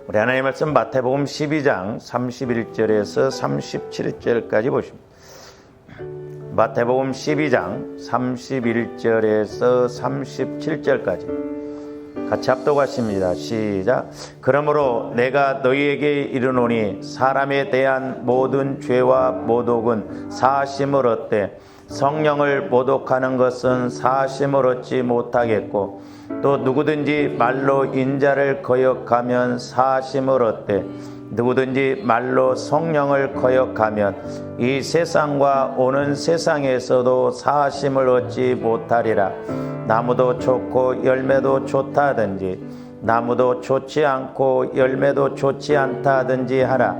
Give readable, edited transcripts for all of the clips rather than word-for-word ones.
우리 하나님의 말씀 마태복음 12장 31절에서 37절까지 보십니다. 마태복음 12장 31절에서 37절까지 같이 합독하십니다. 시작. 그러므로 내가 너희에게 이르노니 사람에 대한 모든 죄와 모독은 사하심을 얻되 성령을 모독하는 것은 사하심을 얻지 못하겠고 또 누구든지 말로 인자를 거역하면 사하심을 얻되 누구든지 말로 성령을 거역하면 이 세상과 오는 세상에서도 사하심을 얻지 못하리라. 나무도 좋고 열매도 좋다 하든지 나무도 좋지 않고 열매도 좋지 않다 하든지 하라.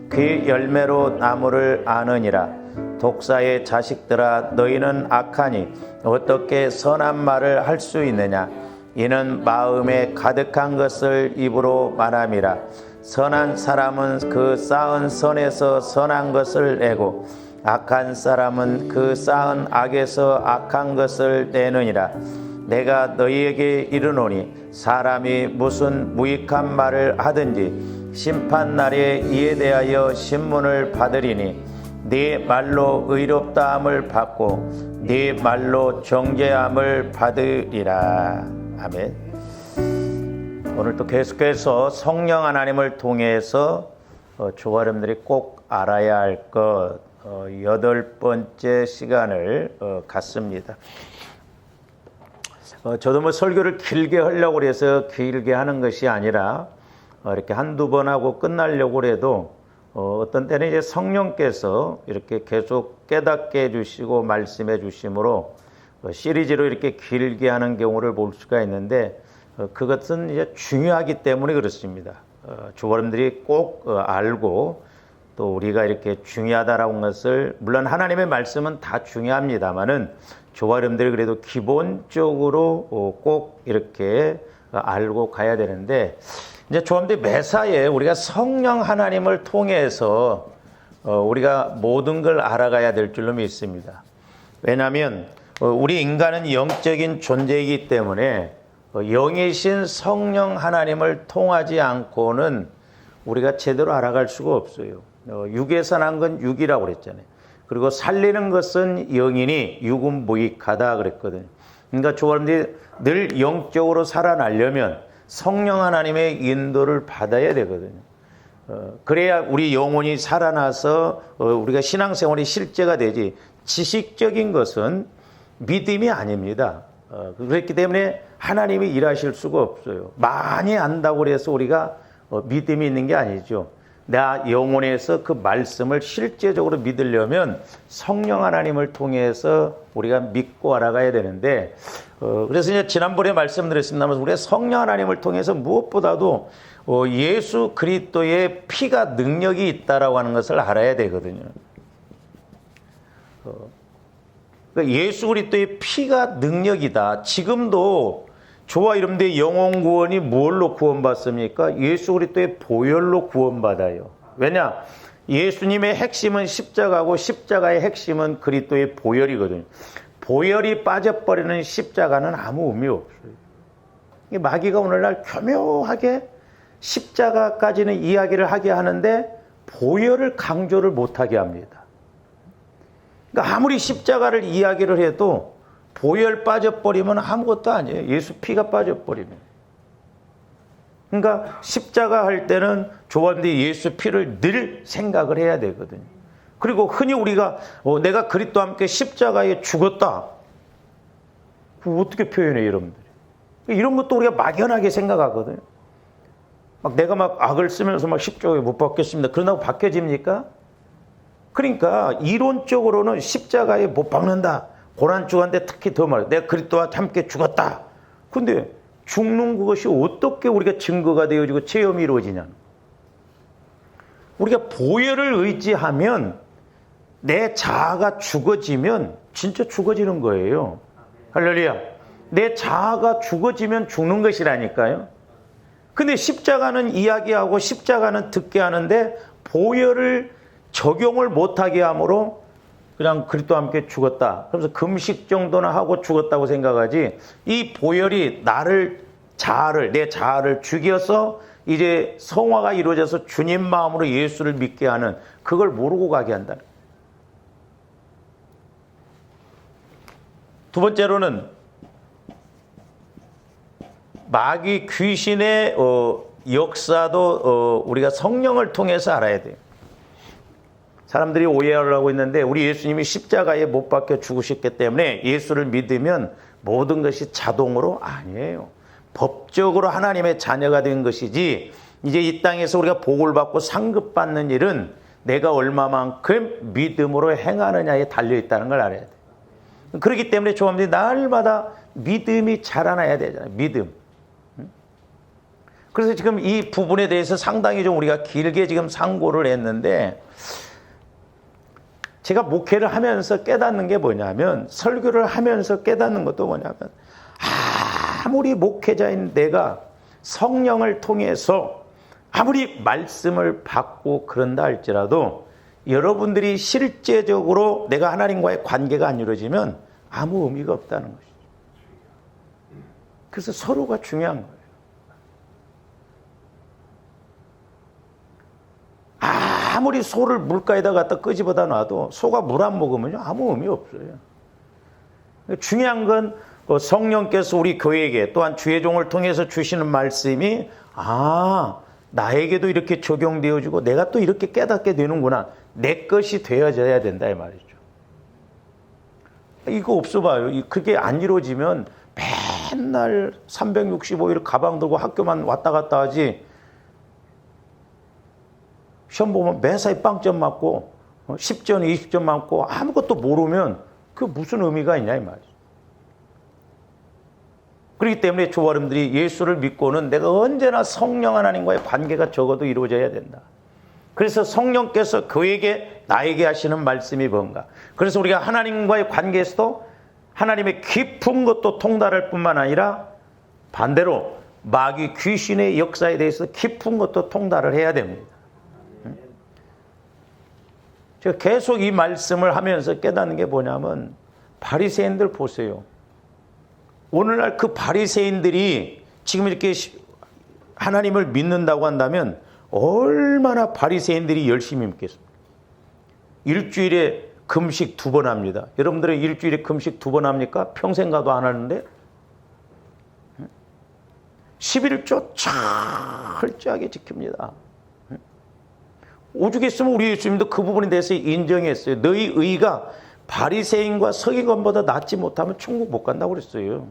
그 열매로 나무를 아느니라. 독사의 자식들아, 너희는 악하니 어떻게 선한 말을 할 수 있느냐? 이는 마음에 가득한 것을 입으로 말함이라. 선한 사람은 그 쌓은 선에서 선한 것을 내고 악한 사람은 그 쌓은 악에서 악한 것을 내느니라. 내가 너희에게 이르노니 사람이 무슨 무익한 말을 하든지 심판날에 이에 대하여 신문을 받으리니 네 말로 의롭다함을 받고 네 말로 정죄함을 받으리라. 아멘. 오늘 또 계속해서 성령 하나님을 통해서 저와 여러분들이 꼭 알아야 할 것 8번째 시간을 갖습니다. 저도 뭐 설교를 길게 하려고 해서 길게 하는 것이 아니라 이렇게 한두 번 하고 끝나려고 해도 어떤 때는 이제 성령께서 이렇게 계속 깨닫게 해주시고 말씀해 주심으로 시리즈로 이렇게 길게 하는 경우를 볼 수가 있는데 그것은 이제 중요하기 때문에 그렇습니다. 여러분들이 꼭 알고 또 우리가 이렇게 중요하다라고 하는 것을 물론 하나님의 말씀은 다 중요합니다만은 저와 여러분들이 그래도 기본적으로 꼭 이렇게 알고 가야 되는데 이제 여러분들이 매사에 우리가 성령 하나님을 통해서 우리가 모든 걸 알아가야 될 줄로 믿습니다. 왜냐하면 우리 인간은 영적인 존재이기 때문에 영이신 성령 하나님을 통하지 않고는 우리가 제대로 알아갈 수가 없어요. 육에서 난 건 육이라고 그랬잖아요. 그리고 살리는 것은 영이니 육은 무익하다 그랬거든요. 그러니까 여러분들이 늘 영적으로 살아나려면 성령 하나님의 인도를 받아야 되거든요. 그래야 우리 영혼이 살아나서 우리가 신앙생활이 실제가 되지 지식적인 것은 믿음이 아닙니다. 그렇기 때문에 하나님이 일하실 수가 없어요. 많이 안다고 해서 우리가 믿음이 있는 게 아니죠. 나 영혼에서 그 말씀을 실제적으로 믿으려면 성령 하나님을 통해서 우리가 믿고 알아가야 되는데 그래서 이제 지난번에 말씀드렸습니다만 우리가 성령 하나님을 통해서 무엇보다도 예수 그리스도의 피가 능력이 있다라고 하는 것을 알아야 되거든요. 예수 그리스도의 피가 능력이다. 지금도 저와 여러분들의 영혼 구원이 뭘로 구원받습니까? 예수 그리스도의 보혈로 구원받아요. 왜냐? 예수님의 핵심은 십자가고 십자가의 핵심은 그리스도의 보혈이거든요. 보혈이 빠져버리는 십자가는 아무 의미 없어요. 마귀가 오늘날 교묘하게 십자가까지는 이야기를 하게 하는데 보혈을 강조를 못하게 합니다. 그러니까 아무리 십자가를 이야기를 해도 보혈 빠져버리면 아무것도 아니에요. 예수 피가 빠져버리면. 그러니까 십자가 할 때는 조원들이 예수 피를 늘 생각을 해야 되거든요. 그리고 흔히 우리가 내가 그리스도와 함께 십자가에 죽었다. 그거 어떻게 표현해요, 여러분들이? 이런 것도 우리가 막연하게 생각하거든요. 막 내가 막 악을 쓰면서 막 십자가에 못 박겠습니다. 그런다고 박혀집니까? 그러니까 이론적으로는 십자가에 못 박는다. 고난주간데 특히 더 말해. 내가 그리스도와 함께 죽었다. 근데 죽는 그것이 어떻게 우리가 증거가 되어지고 체험이 이루어지냐. 우리가 보혈을 의지하면 내 자아가 죽어지면 진짜 죽어지는 거예요. 할렐루야. 내 자아가 죽어지면 죽는 것이라니까요. 근데 십자가는 이야기하고 십자가는 듣게 하는데 보혈을 적용을 못하게 함으로 그냥 그리스도와 함께 죽었다. 그러면서 금식 정도나 하고 죽었다고 생각하지 이 보혈이 내 자아를 죽여서 이제 성화가 이루어져서 주님 마음으로 예수를 믿게 하는, 그걸 모르고 가게 한다는. 두 번째로는 마귀 귀신의 역사도 우리가 성령을 통해서 알아야 돼요. 사람들이 오해를 하고 있는데, 우리 예수님이 십자가에 못 박혀 죽으셨기 때문에 예수를 믿으면 모든 것이 자동으로, 아니에요. 법적으로 하나님의 자녀가 된 것이지, 이제 이 땅에서 우리가 복을 받고 상급받는 일은 내가 얼마만큼 믿음으로 행하느냐에 달려있다는 걸 알아야 돼요. 그렇기 때문에 조합들이 날마다 믿음이 자라나야 되잖아요. 믿음. 그래서 지금 이 부분에 대해서 상당히 좀 우리가 길게 지금 상고를 했는데, 제가 목회를 하면서 깨닫는 게 뭐냐면, 설교를 하면서 깨닫는 것도 뭐냐면, 아무리 목회자인 내가 성령을 통해서 아무리 말씀을 받고 그런다 할지라도 여러분들이 실제적으로 내가 하나님과의 관계가 안 이루어지면 아무 의미가 없다는 것이죠. 그래서 서로가 중요한 거예요. 아무리 소를 물가에다 갖다 끄집어다 놔도 소가 물 안 먹으면 아무 의미 없어요. 중요한 건 성령께서 우리 교회에게, 또한 주의 종을 통해서 주시는 말씀이 나에게도 이렇게 적용되어지고 내가 또 이렇게 깨닫게 되는구나, 내 것이 되어져야 된다 이 말이죠. 이거 없어 봐요. 그게 안 이루어지면 맨날 365일 가방 들고 학교만 왔다 갔다 하지, 시험 보면 매사에 빵점 맞고 10점 20점 맞고 아무것도 모르면 그게 무슨 의미가 있냐 이 말이죠. 그렇기 때문에 조아름들이 예수를 믿고는 내가 언제나 성령 하나님과의 관계가 적어도 이루어져야 된다. 그래서 성령께서 그에게 나에게 하시는 말씀이 뭔가. 그래서 우리가 하나님과의 관계에서도 하나님의 깊은 것도 통달할 뿐만 아니라 반대로 마귀 귀신의 역사에 대해서 깊은 것도 통달을 해야 됩니다. 제가 계속 이 말씀을 하면서 깨닫는 게 뭐냐면, 바리새인들 보세요. 오늘날 그 바리새인들이 지금 이렇게 하나님을 믿는다고 한다면 얼마나 바리새인들이 열심히 믿겠습니까? 일주일에 금식 2번 합니다. 여러분들은 일주일에 금식 2번 합니까? 평생 가도 안 하는데? 11조 철저하게 지킵니다. 오죽했으면 우리 예수님도 그 부분에 대해서 인정했어요. 너희 의가 바리새인과 서기관보다 낫지 못하면 천국 못 간다고 그랬어요.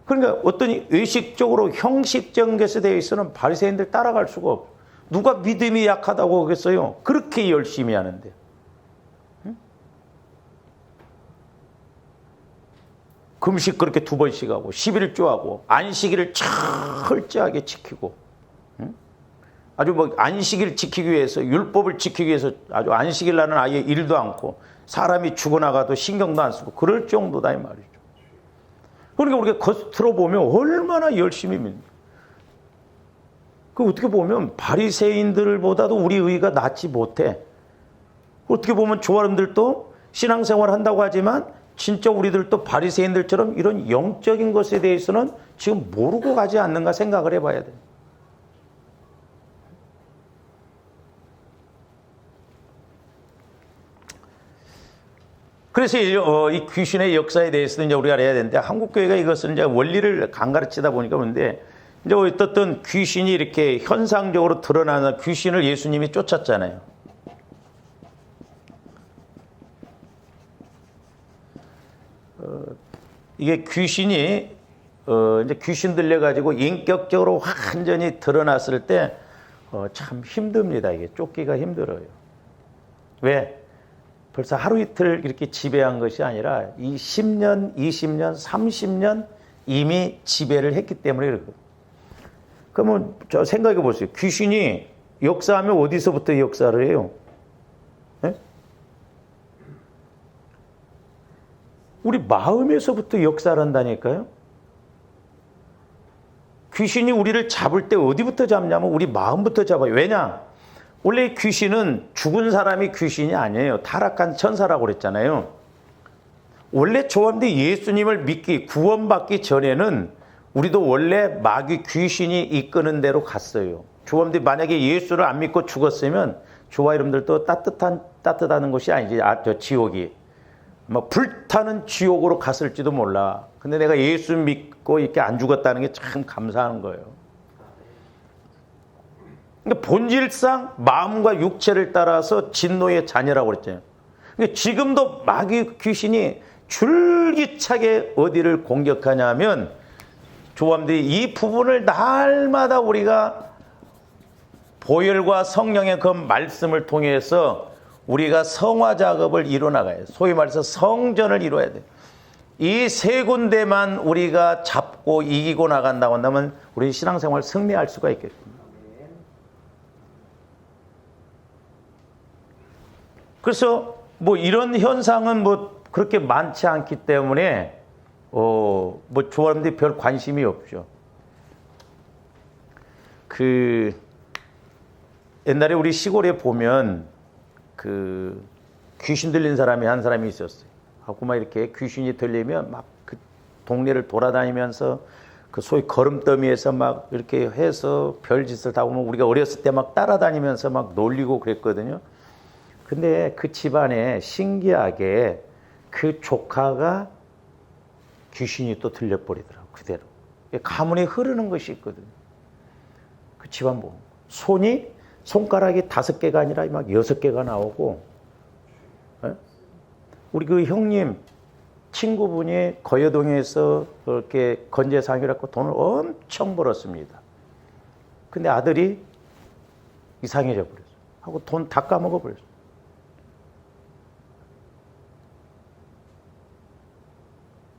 그러니까 어떤 의식적으로 형식적인 것에 대해서는 바리새인들 따라갈 수가 없어요. 누가 믿음이 약하다고 하겠어요? 그렇게 열심히 하는데. 금식 그렇게 2번씩 하고 11조 하고 안식일을 철저하게 지키고, 아주 안식일 지키기 위해서, 율법을 지키기 위해서 아주 안식일 날은 아예 일도 않고 사람이 죽어나가도 신경도 안 쓰고 그럴 정도다 이 말이죠. 그러니까 우리가 겉으로 보면 얼마나 열심히 믿는. 그 어떻게 보면 바리새인들보다도 우리 의가 낫지 못해. 어떻게 보면 조아름들도 신앙생활 한다고 하지만 진짜 우리들도 바리새인들처럼 이런 영적인 것에 대해서는 지금 모르고 가지 않는가 생각을 해봐야 돼. 그래서 이 귀신의 역사에 대해서는 이제 우리가 알아야 되는데, 한국교회가 이것을 이제 원리를 안 가르치다 보니까 그런데, 이제 어떤 귀신이 이렇게 현상적으로 드러나는 귀신을 예수님이 쫓았잖아요. 이게 귀신이 이제 귀신 들려가지고 인격적으로 완전히 드러났을 때 참 힘듭니다. 이게 쫓기가 힘들어요. 왜? 벌써 하루 이틀 이렇게 지배한 것이 아니라 이 10년, 20년, 30년 이미 지배를 했기 때문에 그렇거든요. 그러면 저 생각해 보세요. 귀신이 역사하면 어디서부터 역사를 해요? 네? 우리 마음에서부터 역사를 한다니까요. 귀신이 우리를 잡을 때 어디부터 잡냐면 우리 마음부터 잡아요. 왜냐? 원래 귀신은 죽은 사람이 귀신이 아니에요. 타락한 천사라고 그랬잖아요. 원래 조합대 예수님을 믿기, 구원받기 전에는 우리도 원래 마귀 귀신이 이끄는 대로 갔어요. 주님들이 만약에 예수를 안 믿고 죽었으면 저와 여러분들도 따뜻하는 곳이 아니지. 저 지옥이. 뭐 불타는 지옥으로 갔을지도 몰라. 근데 내가 예수 믿고 이렇게 안 죽었다는 게 참 감사한 거예요. 그러니까 본질상 마음과 육체를 따라서 진노의 자녀라고 그랬잖아요. 그러니까 지금도 마귀 귀신이 줄기차게 어디를 공격하냐면 조함들이 이 부분을 날마다 우리가 보혈과 성령의 그 말씀을 통해서 우리가 성화 작업을 이뤄나가요. 소위 말해서 성전을 이뤄야 돼요. 이 세 군데만 우리가 잡고 이기고 나간다고 한다면 우리 신앙생활 승리할 수가 있겠습니다. 그래서 뭐 이런 현상은 뭐 그렇게 많지 않기 때문에 뭐 조합원들이 별 관심이 없죠. 그 옛날에 우리 시골에 보면 그 귀신 들린 사람이 한 사람이 있었어요. 하고 막 이렇게 귀신이 들리면 막 그 동네를 돌아다니면서 그 소위 거름더미에서 막 이렇게 해서 별짓을 다 보면 우리가 어렸을 때 막 따라다니면서 막 놀리고 그랬거든요. 근데 그 집안에 신기하게 그 조카가 귀신이 또 들려버리더라고, 그대로. 가문에 흐르는 것이 있거든요. 그 집안 보면. 손가락이 5개가 아니라 막 6개가 나오고, 에? 우리 그 형님, 친구분이 거여동에서 그렇게 건재상이라고 돈을 엄청 벌었습니다. 근데 아들이 이상해져 버렸어. 하고 돈 다 까먹어 버렸어.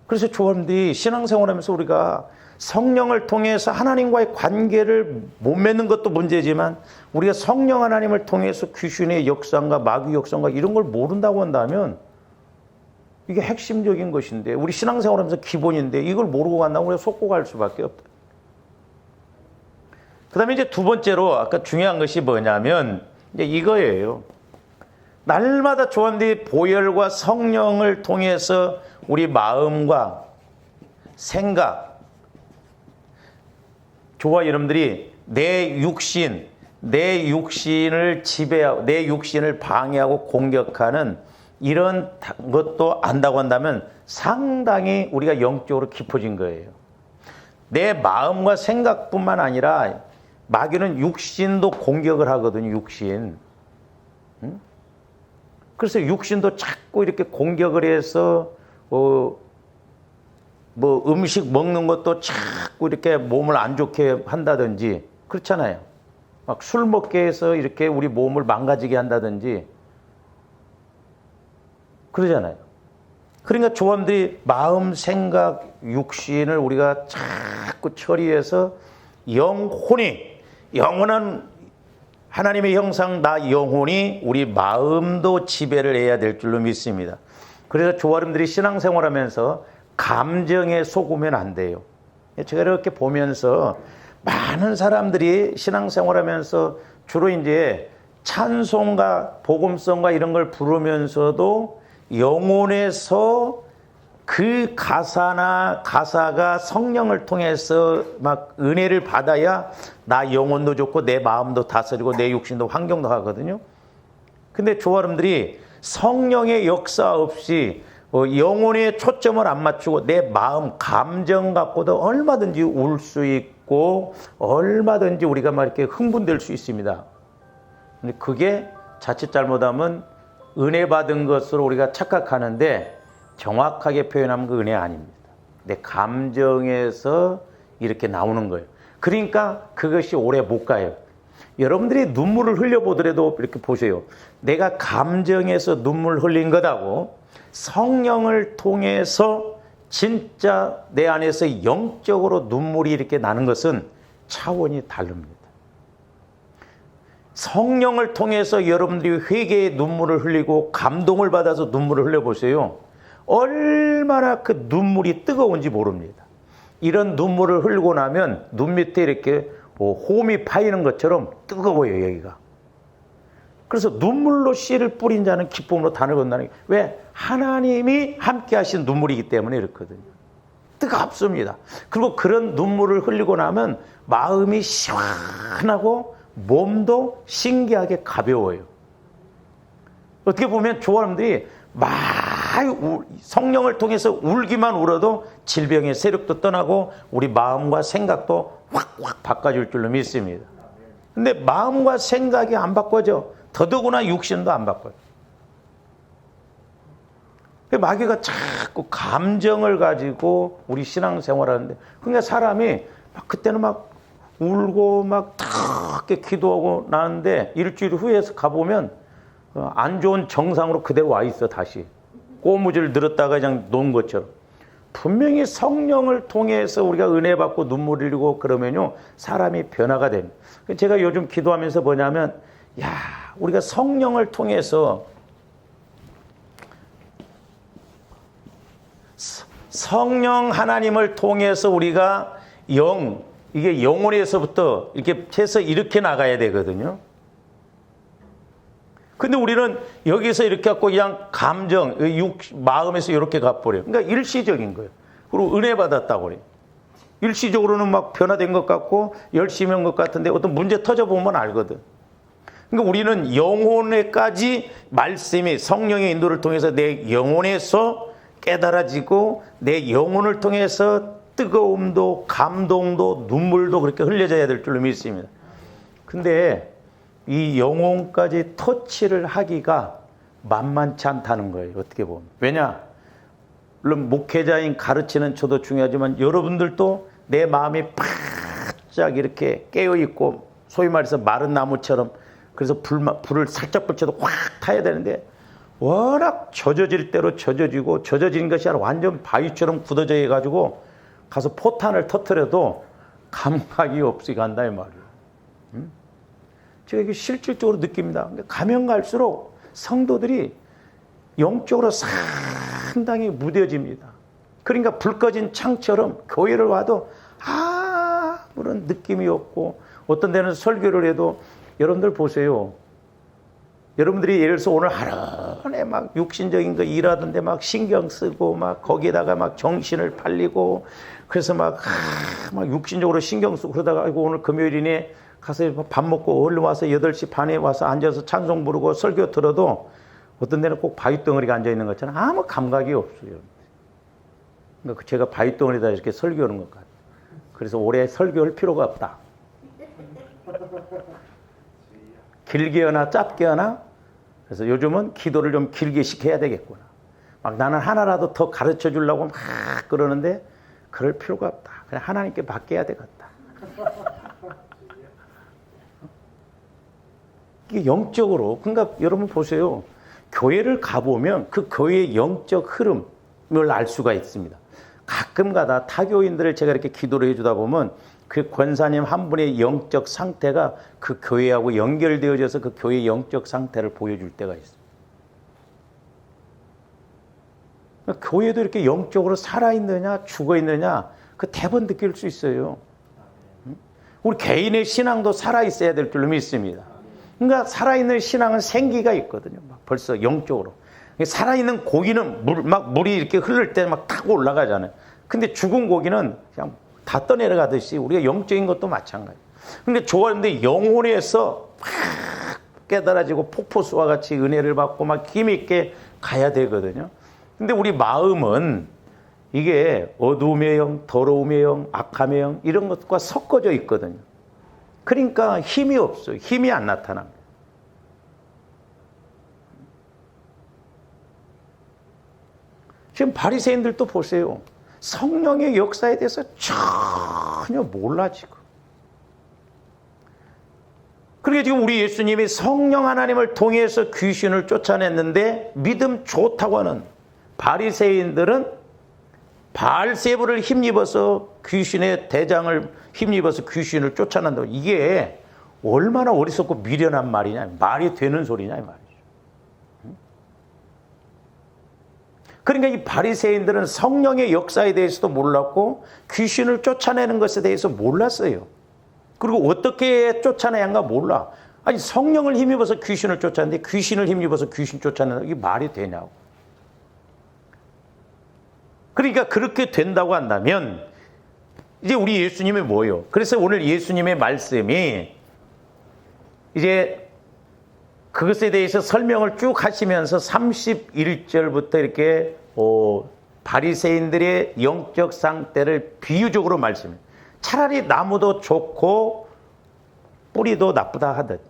그래서 조합원들이 신앙생활하면서 우리가 성령을 통해서 하나님과의 관계를 못 맺는 것도 문제지만 우리가 성령 하나님을 통해서 귀신의 역상과 마귀 역상과 이런 걸 모른다고 한다면 이게 핵심적인 것인데 우리 신앙생활하면서 기본인데 이걸 모르고 간다면 우리가 속고 갈 수밖에 없다. 그 다음에 이제 두 번째로 아까 중요한 것이 뭐냐면 이제 이거예요. 날마다 조합원들이 보혈과 성령을 통해서 우리 마음과 생각, 저와 여러분들이 내 육신을 지배하고 내 육신을 방해하고 공격하는 이런 것도 안다고 한다면 상당히 우리가 영적으로 깊어진 거예요. 내 마음과 생각뿐만 아니라 마귀는 육신도 공격을 하거든요. 육신. 그래서 육신도 자꾸 이렇게 공격을 해서 뭐 음식 먹는 것도 자꾸 이렇게 몸을 안 좋게 한다든지 그렇잖아요. 막 술 먹게 해서 이렇게 우리 몸을 망가지게 한다든지 그러잖아요. 그러니까 조함들이 마음, 생각, 육신을 우리가 자꾸 처리해서 영원한 하나님의 형상 나 영혼이 우리 마음도 지배를 해야 될 줄로 믿습니다. 그래서 조아름들이 신앙생활하면서 감정에 속으면 안 돼요. 제가 이렇게 보면서 많은 사람들이 신앙생활하면서 주로 이제 찬송가, 복음성가 이런 걸 부르면서도 영혼에서 그 가사가 성령을 통해서 막 은혜를 받아야 나 영혼도 좋고 내 마음도 다스리고 내 육신도 환경도 하거든요. 근데 조아름들이 성령의 역사 없이 영혼에 초점을 안 맞추고 내 마음, 감정 갖고도 얼마든지 울 수 있고 얼마든지 우리가 막 이렇게 흥분될 수 있습니다. 근데 그게 자칫 잘못하면 은혜 받은 것으로 우리가 착각하는데 정확하게 표현하면 그 은혜 아닙니다. 내 감정에서 이렇게 나오는 거예요. 그러니까 그것이 오래 못 가요. 여러분들이 눈물을 흘려보더라도 이렇게 보세요. 내가 감정에서 눈물 흘린 것하고 성령을 통해서 진짜 내 안에서 영적으로 눈물이 이렇게 나는 것은 차원이 다릅니다. 성령을 통해서 여러분들이 회개의 눈물을 흘리고 감동을 받아서 눈물을 흘려보세요. 얼마나 그 눈물이 뜨거운지 모릅니다. 이런 눈물을 흘리고 나면 눈 밑에 이렇게 홈이 파이는 것처럼 뜨거워요, 여기가. 그래서 눈물로 씨를 뿌린 자는 기쁨으로 단을 건다는 게 왜? 하나님이 함께 하신 눈물이기 때문에 이렇거든요. 뜨겁습니다. 그리고 그런 눈물을 흘리고 나면 마음이 시원하고 몸도 신기하게 가벼워요. 어떻게 보면 조원들이 막 성령을 통해서 울기만 울어도 질병의 세력도 떠나고 우리 마음과 생각도 확 바꿔줄 줄로 믿습니다. 근데 마음과 생각이 안 바꿔져. 더더구나 육신도 안 바꿔요. 마귀가 자꾸 감정을 가지고 우리 신앙생활을 하는데, 그러니까 사람이 막 그때는 막 울고 막 탁게 기도하고 나는데 일주일 후에서 가보면 안 좋은 정상으로 그대로 와 있어. 다시 꼬무줄 늘었다가 그냥 놓은 것처럼. 분명히 성령을 통해서 우리가 은혜 받고 눈물 흘리고 그러면요 사람이 변화가 됩니다. 제가 요즘 기도하면서 뭐냐면, 야, 우리가 성령을 통해서 성령 하나님을 통해서 우리가 이게 영혼에서부터 이렇게 해서 이렇게 나가야 되거든요. 근데 우리는 여기서 이렇게 갖고 그냥 감정, 마음에서 이렇게 가버려요. 그러니까 일시적인 거예요. 그리고 은혜 받았다고 그래요. 일시적으로는 막 변화된 것 같고 열심히 한 것 같은데 어떤 문제 터져보면 알거든. 그러니까 우리는 영혼에까지 말씀이 성령의 인도를 통해서 내 영혼에서 깨달아지고 내 영혼을 통해서 뜨거움도 감동도 눈물도 그렇게 흘려져야 될 줄로 믿습니다. 근데 이 영혼까지 터치를 하기가 만만치 않다는 거예요. 어떻게 보면. 왜냐? 물론 목회자인 가르치는 저도 중요하지만 여러분들도 내 마음이 바짝 이렇게 깨어있고 소위 말해서 마른 나무처럼, 그래서 불을 살짝 붙여도 확 타야 되는데 워낙 젖어질 대로 젖어지고 젖어진 것이 아니라 완전 바위처럼 굳어져 해가지고 가서 포탄을 터뜨려도 감각이 없이 간다 이 말이에요. 제가 이게 실질적으로 느낍니다. 가면 갈수록 성도들이 영적으로 상당히 무뎌집니다. 그러니까 불 꺼진 창처럼 교회를 와도 아무런 느낌이 없고, 어떤 데는 설교를 해도 여러분들 보세요. 여러분들이 예를 들어서 오늘 하루 내내 막 육신적인 거 일하던데 막 신경 쓰고 막 거기에다가 막 정신을 팔리고 그래서 막 육신적으로 신경 쓰고 그러다가 아이고 오늘 금요일이네 가서 밥 먹고 얼른 와서 8시 반에 와서 앉아서 찬송 부르고 설교 들어도 어떤 데는 꼭 바위덩어리가 앉아있는 것처럼 아무 감각이 없어요. 그러니까 제가 바위덩어리다 이렇게 설교하는 것 같아요. 그래서 올해 설교할 필요가 없다. 길게 하나 짧게 하나. 그래서 요즘은 기도를 좀 길게 시켜야 되겠구나. 막 나는 하나라도 더 가르쳐 주려고 막 그러는데 그럴 필요가 없다. 그냥 하나님께 맡겨야 되겠다. 이게 영적으로, 그러니까 여러분 보세요. 교회를 가보면 그 교회의 영적 흐름을 알 수가 있습니다. 가끔가다 타교인들을 제가 이렇게 기도를 해주다 보면 그 권사님 한 분의 영적 상태가 그 교회하고 연결되어져서 그 교회의 영적 상태를 보여줄 때가 있어요. 그러니까 교회도 이렇게 영적으로 살아있느냐 죽어있느냐 그 대번 느낄 수 있어요. 우리 개인의 신앙도 살아있어야 될 줄로 믿습니다. 그러니까 살아있는 신앙은 생기가 있거든요. 막 벌써 영적으로. 살아있는 고기는 물이 이렇게 흐를 때 막 타고 올라가잖아요. 근데 죽은 고기는 그냥 다 떠내려가듯이 우리가 영적인 것도 마찬가지예요. 근데 좋아하는데 영혼에서 막 깨달아지고 폭포수와 같이 은혜를 받고 막 힘있게 가야 되거든요. 근데 우리 마음은 이게 어두움의 영, 더러움의 영, 악함의 영 이런 것과 섞어져 있거든요. 그러니까 힘이 없어요. 힘이 안 나타납니다. 지금 바리새인들도 보세요. 성령의 역사에 대해서 전혀 몰라 지금. 그러니까 지금 우리 예수님이 성령 하나님을 통해서 귀신을 쫓아냈는데 믿음 좋다고 하는 바리새인들은 바알세부를 힘입어서 귀신의 대장을 힘입어서 귀신을 쫓아낸다고. 이게 얼마나 어리석고 미련한 말이냐, 말이 되는 소리냐 이 말이죠. 그러니까 이 바리새인들은 성령의 역사에 대해서도 몰랐고 귀신을 쫓아내는 것에 대해서 몰랐어요. 그리고 어떻게 쫓아내야 한가 몰라. 아니 성령을 힘입어서 귀신을 쫓아내는데 귀신을 힘입어서 귀신 쫓아내는 이게 말이 되냐고. 그러니까 그렇게 된다고 한다면 이제 우리 예수님이 뭐예요? 그래서 오늘 예수님의 말씀이 이제 그것에 대해서 설명을 쭉 하시면서 31절부터 이렇게 바리새인들의 영적 상태를 비유적으로 말씀해요. 차라리 나무도 좋고 뿌리도 나쁘다 하든지,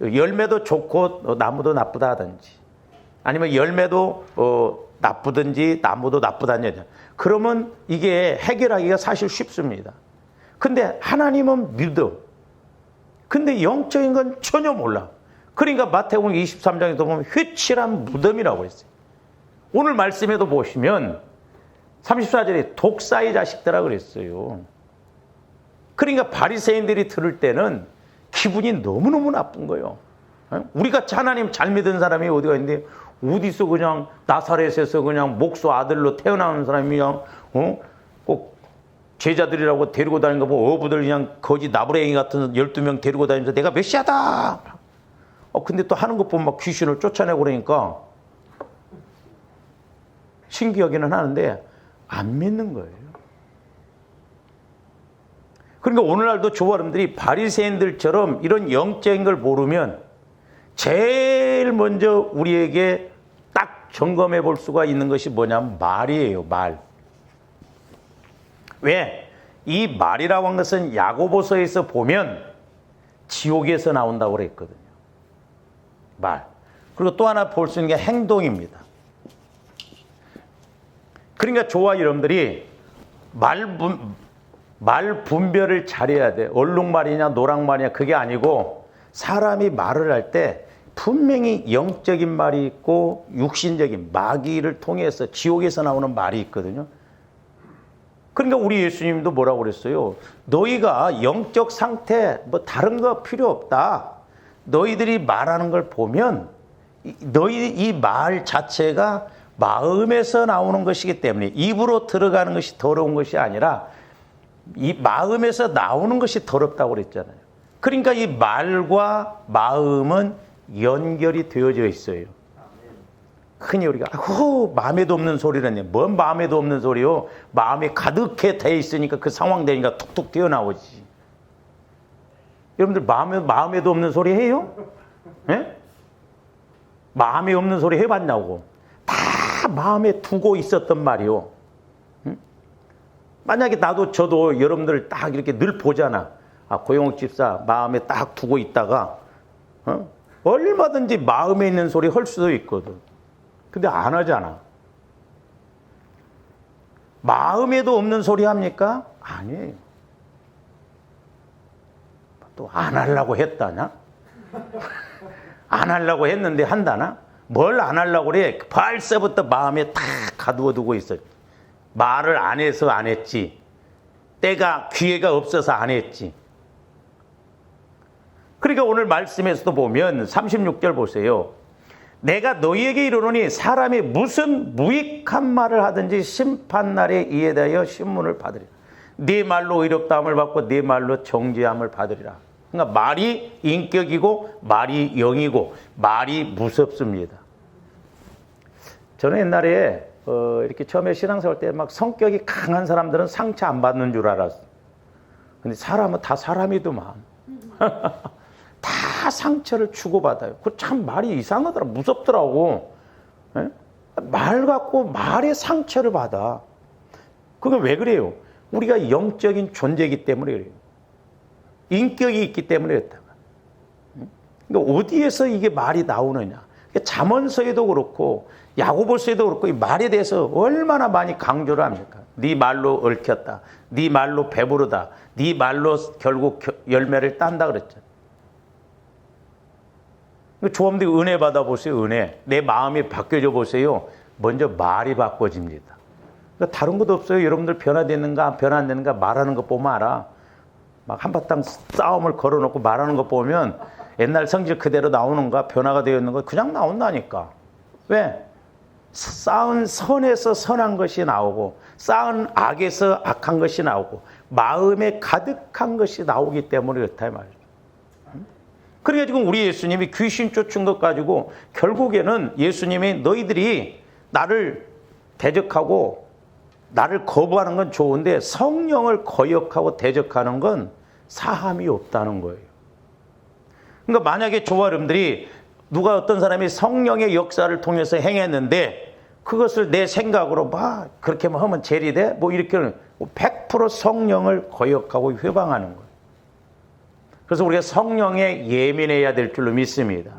열매도 좋고 나무도 나쁘다 하든지, 아니면 열매도 나쁘든지 나무도 나쁘다냐, 그러면 이게 해결하기가 사실 쉽습니다. 근데 하나님은 믿어. 근데 영적인 건 전혀 몰라. 그러니까 마태복음 23장에도 보면 회칠한 무덤이라고 했어요. 오늘 말씀에도 보시면 34절에 독사의 자식들아 그랬어요. 그러니까 바리새인들이 들을 때는 기분이 너무너무 나쁜 거예요. 우리가 하나님 잘 믿은 사람이 어디가 있는데 어디서 그냥 나사렛에서 그냥 목수 아들로 태어나는 사람이 그냥 꼭 제자들이라고 데리고 다니는 거 보고 어부들 그냥 거지 나부랭이 같은 12명 데리고 다니면서 내가 메시아다. 근데 또 하는 것 보면 막 귀신을 쫓아내고 그러니까 신기하기는 하는데 안 믿는 거예요. 그러니까 오늘날도 저와 여러분들이 바리새인들처럼 이런 영적인 걸 모르면 제일 먼저 우리에게 딱 점검해 볼 수가 있는 것이 뭐냐면 말이에요. 말. 왜? 이 말이라고 한 것은 야고보서에서 보면 지옥에서 나온다고 그랬거든요. 말. 그리고 또 하나 볼 수 있는 게 행동입니다. 그러니까 저와 여러분들이 말 분별을 잘해야 돼. 얼룩말이냐 노랑말이냐 그게 아니고 사람이 말을 할 때 분명히 영적인 말이 있고 육신적인 마귀를 통해서 지옥에서 나오는 말이 있거든요. 그러니까 우리 예수님도 뭐라고 그랬어요? 너희가 영적 상태 뭐 다른 거 필요 없다. 너희들이 말하는 걸 보면 너희 이 말 자체가 마음에서 나오는 것이기 때문에 입으로 들어가는 것이 더러운 것이 아니라 이 마음에서 나오는 것이 더럽다고 그랬잖아요. 그러니까 이 말과 마음은 연결이 되어져 있어요. 흔히 우리가 마음에도 없는 소리라니. 뭔 마음에도 없는 소리요? 마음이 가득해 돼 있으니까 그 상황 되니까 툭툭 튀어나오지. 여러분들 마음에도 없는 소리 해요? 예? 마음에 없는 소리 해봤냐고. 다 마음에 두고 있었던 말이요. 응? 만약에 저도 여러분들 딱 이렇게 늘 보잖아. 고영욱 집사 마음에 딱 두고 있다가 얼마든지 마음에 있는 소리 할 수도 있거든. 근데 안 하잖아. 마음에도 없는 소리 합니까? 아니에요. 또 안 하려고 했다냐? 안 하려고 했는데 한다나? 뭘 안 하려고 그래? 벌써부터 마음에 딱 가두어 두고 있어. 말을 안 해서 안 했지. 기회가 없어서 안 했지. 그러니까 오늘 말씀에서도 보면 36절 보세요. 내가 너희에게 이르노니 사람이 무슨 무익한 말을 하든지 심판날에 이에 대하여 신문을 받으리라. 네 말로 의롭다함을 받고 네 말로 정죄함을 받으리라. 그러니까 말이 인격이고 말이 영이고 말이 무섭습니다. 저는 옛날에 이렇게 처음에 신앙생활 때 막 성격이 강한 사람들은 상처 안 받는 줄 알았어. 근데 사람은 다 사람이더만. 다 상처를 주고받아요. 그 참 말이 이상하더라. 무섭더라고. 에? 말 갖고 말에 상처를 받아. 그게 왜 그래요? 우리가 영적인 존재이기 때문에 그래요. 인격이 있기 때문에 그랬다. 그러니까 어디에서 이게 말이 나오느냐. 잠언서에도 그렇고 야고보서에도 그렇고 이 말에 대해서 얼마나 많이 강조를 합니까? 네 말로 얽혔다. 네 말로 배부르다. 네 말로 결국 열매를 딴다 그랬잖아요. 조합들 은혜 받아보세요. 은혜. 내 마음이 바뀌어져 보세요. 먼저 말이 바꿔집니다. 그러니까 다른 것도 없어요. 여러분들 변화됐는가 변화됐는가 말하는 거 보면 알아. 막 한바탕 싸움을 걸어놓고 말하는 거 보면 옛날 성질 그대로 나오는가 변화가 되어 있는 거 그냥 나온다니까. 왜? 쌓은 선에서 선한 것이 나오고 쌓은 악에서 악한 것이 나오고 마음에 가득한 것이 나오기 때문에 그렇다 이 말이죠. 그러니까 지금 우리 예수님이 귀신 쫓은 것 가지고 결국에는 예수님이 너희들이 나를 대적하고 나를 거부하는 건 좋은데 성령을 거역하고 대적하는 건 사함이 없다는 거예요. 그러니까 만약에 저와 여러분들이 누가 어떤 사람이 성령의 역사를 통해서 행했는데 그것을 내 생각으로 그렇게 하면 죄리 돼? 이렇게 100% 성령을 거역하고 회방하는 거예요. 그래서 우리가 성령에 예민해야 될 줄로 믿습니다.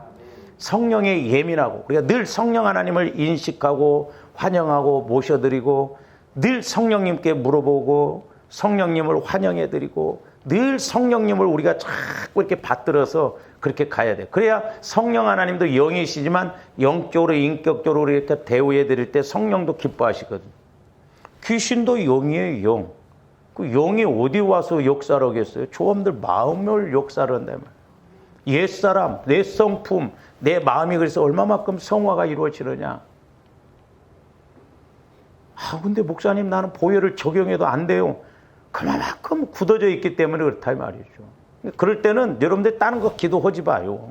성령에 예민하고 우리가 늘 성령 하나님을 인식하고 환영하고 모셔드리고 늘 성령님께 물어보고 성령님을 환영해드리고 늘 성령님을 우리가 자꾸 이렇게 받들어서 그렇게 가야 돼요. 그래야 성령 하나님도 영이시지만 영적으로 인격적으로 이렇게 대우해드릴 때 성령도 기뻐하시거든요. 귀신도 영이에요. 영. 그 영이 어디 와서 역사를 하겠어요? 조함들 마음을 역사를 한다면 옛사람, 내 성품, 내 마음이 그래서 얼마만큼 성화가 이루어지느냐. 근데 목사님 나는 보혈을 적용해도 안 돼요. 그만큼 굳어져 있기 때문에 그렇다 이 말이죠. 그럴 때는 여러분들 다른 거 기도하지 마요.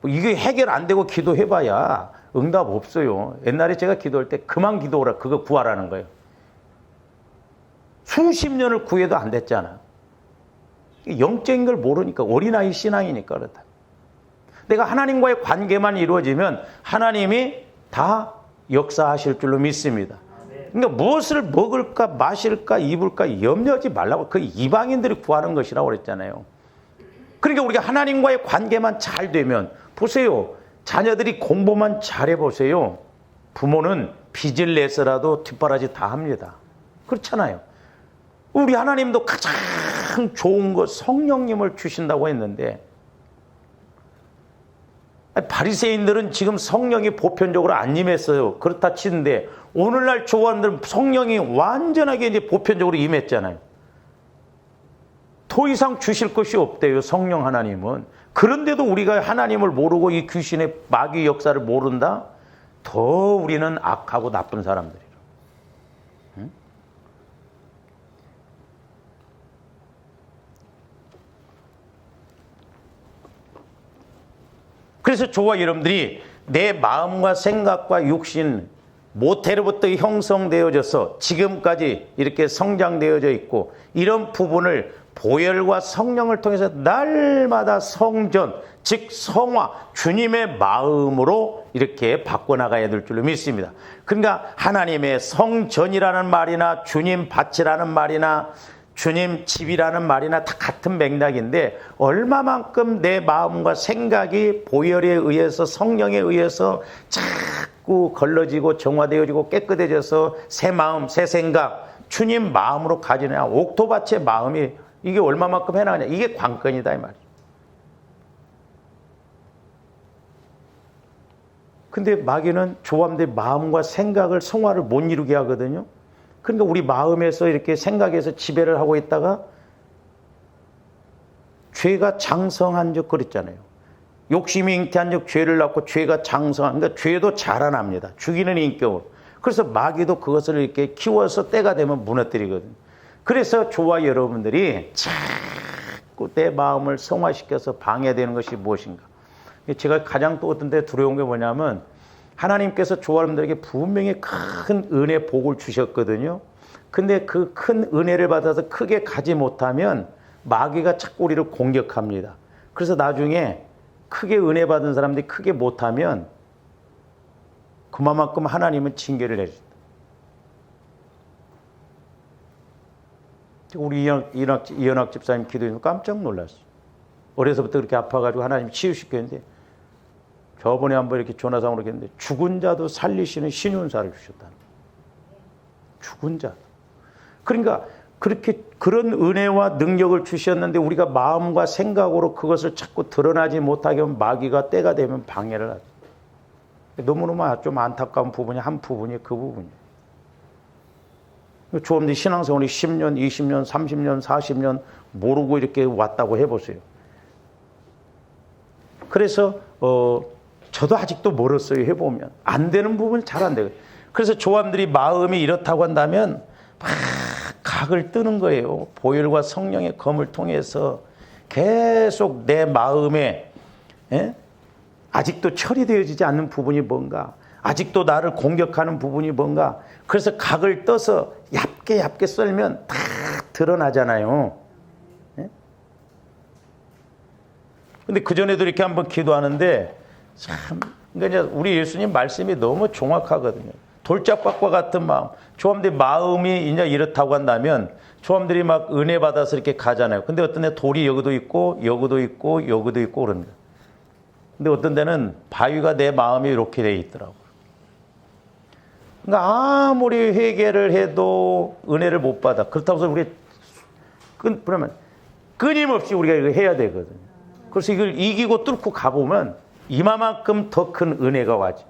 이게 해결 안 되고 기도해봐야 응답 없어요. 옛날에 제가 기도할 때 그만 기도하라, 그거 구하라는 거예요. 수십 년을 구해도 안 됐잖아. 영적인 걸 모르니까, 어린아이 신앙이니까 그렇다. 내가 하나님과의 관계만 이루어지면 하나님이 다 역사하실 줄로 믿습니다. 그러니까 무엇을 먹을까 마실까 입을까 염려하지 말라고, 그 이방인들이 구하는 것이라고 그랬잖아요. 그러니까 우리가 하나님과의 관계만 잘 되면, 보세요, 자녀들이 공부만 잘해보세요. 부모는 빚을 내서라도 뒷바라지 다 합니다. 그렇잖아요. 우리 하나님도 가장 좋은 것 성령님을 주신다고 했는데, 바리새인들은 지금 성령이 보편적으로 안 임했어요. 그렇다 치는데 오늘날 교환들은 성령이 완전하게 이제 보편적으로 임했잖아요. 더 이상 주실 것이 없대요, 성령 하나님은. 그런데도 우리가 하나님을 모르고 이 귀신의 마귀 역사를 모른다? 더 우리는 악하고 나쁜 사람들이에요. 응? 그래서 저와 여러분들이 내 마음과 생각과 육신 모태로부터 형성되어져서 지금까지 이렇게 성장되어져 있고, 이런 부분을 보혈과 성령을 통해서 날마다 성전, 즉 성화, 주님의 마음으로 이렇게 바꿔나가야 될 줄로 믿습니다. 그러니까 하나님의 성전이라는 말이나 주님 밭이라는 말이나 주님 집이라는 말이나 다 같은 맥락인데, 얼마만큼 내 마음과 생각이 보혈에 의해서 성령에 의해서 자꾸 걸러지고 정화되어지고 깨끗해져서 새 마음 새 생각 주님 마음으로 가지느냐. 옥토밭의 마음이 이게 얼마만큼 해나가냐. 이게 관건이다 이 말이에요. 근데 마귀는 조함대 마음과 생각을 성화를 못 이루게 하거든요. 그러니까 우리 마음에서 이렇게 생각해서 지배를 하고 있다가 죄가 장성한 적 그랬잖아요. 욕심이 잉태한 적 죄를 낳고 죄가 장성한, 그러니까 죄도 자라납니다. 죽이는 인격으로. 그래서 마귀도 그것을 이렇게 키워서 때가 되면 무너뜨리거든요. 그래서 저와 여러분들이 자꾸 내 마음을 성화시켜서 방해되는 것이 무엇인가. 제가 가장 또 어떤 데 두려운 게 뭐냐면, 하나님께서 저와 여러분들에게 분명히 큰 은혜 복을 주셨거든요. 근데 그 큰 은혜를 받아서 크게 가지 못하면 마귀가 자꾸 우리를 공격합니다. 그래서 나중에 크게 은혜 받은 사람들이 크게 못하면 그만큼 하나님은 징계를 내준다. 우리 이현학 집사님 기도해서 깜짝 놀랐어요. 어려서부터 그렇게 아파가지고 하나님 치유시켰는데, 저번에 한번 이렇게 전화상으로 했는데 죽은 자도 살리시는 신윤사를 주셨다는 거예요. 죽은 자도. 그러니까 그렇게 그런 은혜와 능력을 주셨는데 우리가 마음과 생각으로 그것을 자꾸 드러나지 못하게 하면 마귀가 때가 되면 방해를 하죠. 너무너무 좀 안타까운 부분이 한 부분이 그 부분이에요. 조엄디 신앙생활이 10년, 20년, 30년, 40년 모르고 이렇게 왔다고 해보세요. 그래서 저도 아직도 멀었어요. 해보면 안 되는 부분은 잘 안 돼요. 그래서 조함들이 마음이 이렇다고 한다면 막 각을 뜨는 거예요. 보혈과 성령의 검을 통해서 계속 내 마음에 아직도 처리되어지지 않는 부분이 뭔가, 아직도 나를 공격하는 부분이 뭔가, 그래서 각을 떠서 얇게 썰면 다 드러나잖아요. 예? 근데 그전에도 이렇게 한번 기도하는데 참, 그러니까 이제 우리 예수님 말씀이 너무 정확하거든요. 돌짝밭과 같은 마음. 조함들이 마음이 이제 이렇다고 한다면 조함들이 막 은혜 받아서 이렇게 가잖아요. 근데 어떤 데 돌이 여기도 있고 여기도 있고 여기도 있고 그런다. 근데 어떤 데는 바위가 내 마음이 이렇게 돼 있더라고요. 그러니까 아무리 회개를 해도 은혜를 못 받아. 그렇다고 해서 우리 그러면 끊임없이 우리가 이거 해야 되거든요. 그래서 이걸 이기고 뚫고 가보면 이만큼 더 큰 은혜가 와죠.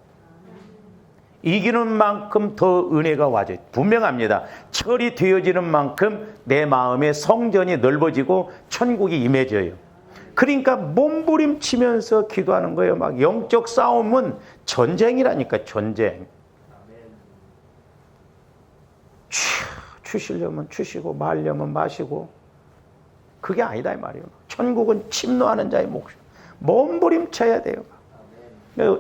이기는 만큼 더 은혜가 와죠. 분명합니다. 철이 되어지는 만큼 내 마음의 성전이 넓어지고 천국이 임해져요. 그러니까 몸부림치면서 기도하는 거예요. 막 영적 싸움은 전쟁이라니까, 전쟁. 추시려면 추시고 말려면 마시고 그게 아니다 이 말이에요. 천국은 침노하는 자의 몫이에요. 몸부림쳐야 돼요.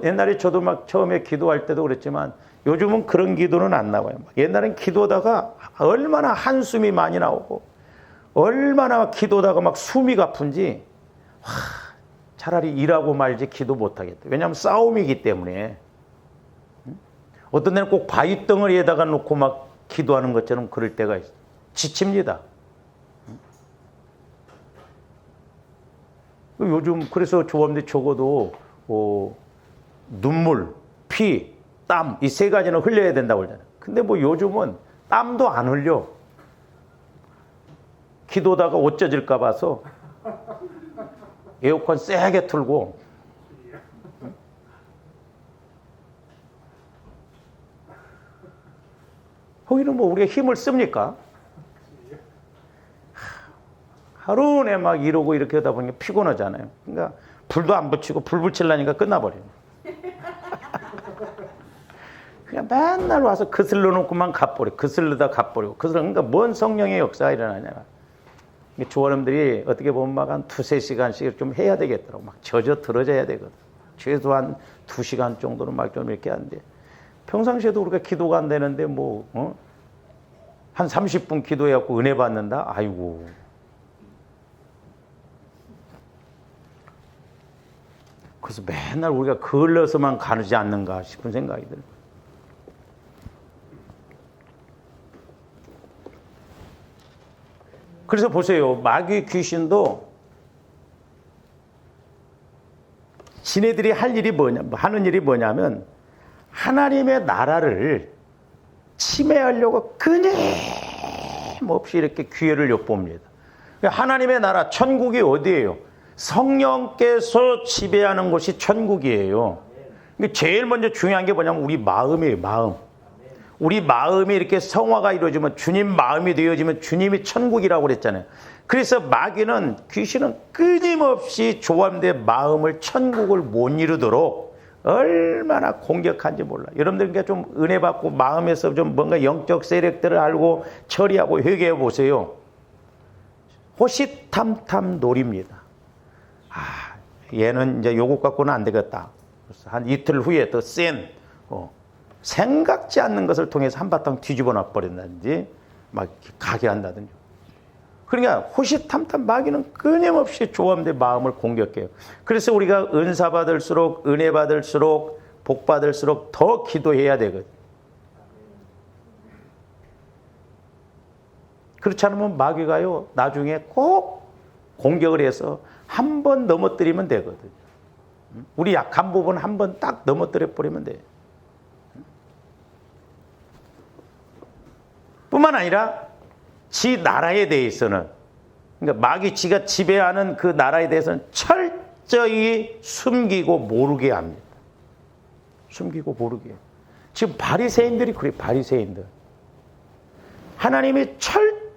옛날에 저도 막 처음에 기도할 때도 그랬지만 요즘은 그런 기도는 안 나와요. 옛날엔 기도하다가 얼마나 한숨이 많이 나오고 얼마나 기도하다가 막 숨이 가쁜지 차라리 일하고 말지 기도 못하겠다. 왜냐하면 싸움이기 때문에. 어떤 데는 꼭 바위 덩어리에다가 놓고 막 기도하는 것처럼 그럴 때가 있어요. 지칩니다. 요즘 그래서 조합원들이 적어도 눈물, 피, 땀 이 세 가지는 흘려야 된다고 그러잖아요. 근데 뭐 요즘은 땀도 안 흘려. 기도다가 옷 젖을까 봐서 에어컨 세게 틀고 거기는 뭐 우리가 힘을 씁니까? 하루에 막 이러고 이렇게 하다 보니까 피곤하잖아요. 그러니까 불도 안 붙이고 불 붙이려니까 끝나버려요. 그냥 맨날 와서 그슬러 놓고만 가버려. 그슬러다 가버리고. 그러니까 뭔 성령의 역사가 일어나냐. 조원님들이 어떻게 보면 막 한 2-3시간씩 좀 해야 되겠더라고. 막 젖어 들어져야 되거든. 최소한 2시간 정도는 막 좀 이렇게 하는데. 평상시에도 우리가 기도가 안 되는데 한 30분 기도해갖고 은혜 받는다? 아이고. 그래서 맨날 우리가 걸러서만 가지 않는가 싶은 생각이 들어요. 그래서 보세요. 마귀 귀신도 지네들이 하는 일이 뭐냐면 하나님의 나라를 침해하려고 끊임없이 이렇게 기회를 엿봅니다. 하나님의 나라, 천국이 어디예요? 성령께서 지배하는 곳이 천국이에요. 제일 먼저 중요한 게 뭐냐면 우리 마음이에요, 마음. 우리 마음이 이렇게 성화가 이루어지면 주님 마음이 되어지면 주님이 천국이라고 그랬잖아요. 그래서 마귀는, 귀신은 끊임없이 조함된 마음을 천국을 못 이루도록 얼마나 공격한지 몰라. 여러분들 그러니까 좀 은혜 받고 마음에서 좀 뭔가 영적 세력들을 알고 처리하고 회개해 보세요. 호시탐탐 놀입니다. 얘는 이제 요것 갖고는 안 되겠다. 그래서 한 이틀 후에 더 센 생각지 않는 것을 통해서 한바탕 뒤집어 놔버린다든지 막 가게 한다든지. 그러니까 호시탐탐 마귀는 끊임없이 조함된 마음을 공격해요. 그래서 우리가 은사 받을수록 은혜 받을수록 복 받을수록 더 기도해야 되거든요. 그렇지 않으면 마귀가요 나중에 꼭 공격을 해서 한 번 넘어뜨리면 되거든요. 우리 약한 부분 한 번 딱 넘어뜨려 버리면 돼요. 뿐만 아니라 지 나라에 대해서는, 그러니까 마귀 지가 지배하는 그 나라에 대해서는 철저히 숨기고 모르게 합니다. 숨기고 모르게. 지금 바리새인들이 그래. 바리새인들 하나님이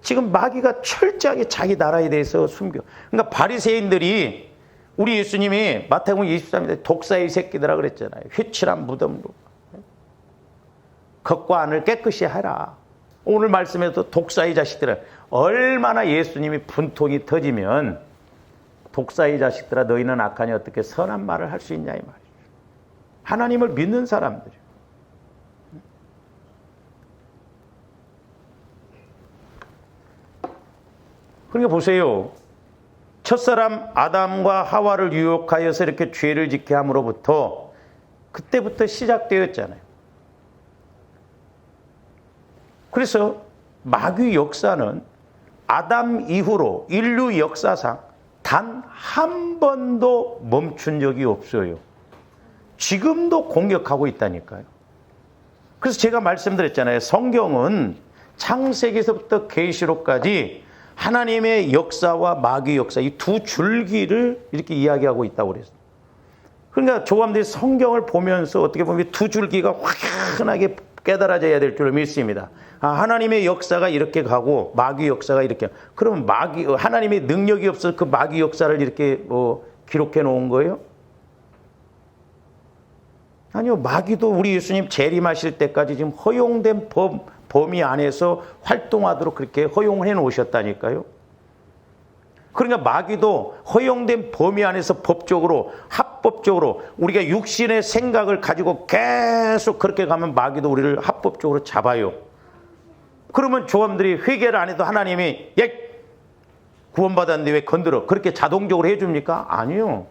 지금 마귀가 철저하게 자기 나라에 대해서 숨겨. 그러니까 바리새인들이 우리 예수님이 마태복음 23절에 독사의 새끼들아 그랬잖아요. 휘칠한 무덤으로 겉과 안을 깨끗이 하라. 오늘 말씀에도 독사의 자식들은 얼마나 예수님이 분통이 터지면 독사의 자식들아 너희는 악하니 어떻게 선한 말을 할 수 있냐 이 말이죠. 하나님을 믿는 사람들이요. 그러니까 보세요. 첫사람 아담과 하와를 유혹하여서 이렇게 죄를 짓게 함으로부터 그때부터 시작되었잖아요. 그래서 마귀 역사는 아담 이후로 인류 역사상 단 한 번도 멈춘 적이 없어요. 지금도 공격하고 있다니까요. 그래서 제가 말씀드렸잖아요. 성경은 창세기에서부터 계시록까지 하나님의 역사와 마귀 역사 이 두 줄기를 이렇게 이야기하고 있다고 그랬어요. 그러니까 조감들이 성경을 보면서 어떻게 보면 두 줄기가 확연하게 깨달아져야 될 줄 믿습니다. 하나님의 역사가 이렇게 가고 마귀 역사가 이렇게. 그러면 하나님의 능력이 없어서 그 마귀 역사를 이렇게 기록해 놓은 거예요? 아니요. 마귀도 우리 예수님 재림하실 때까지 지금 허용된 범위 안에서 활동하도록 그렇게 허용을 해 놓으셨다니까요. 그러니까 마귀도 허용된 범위 안에서 법적으로 합법적으로 우리가 육신의 생각을 가지고 계속 그렇게 가면 마귀도 우리를 합법적으로 잡아요. 그러면 조함들이 회개를 안 해도 하나님이 구원받았는데 왜 건드려? 그렇게 자동적으로 해줍니까? 아니요.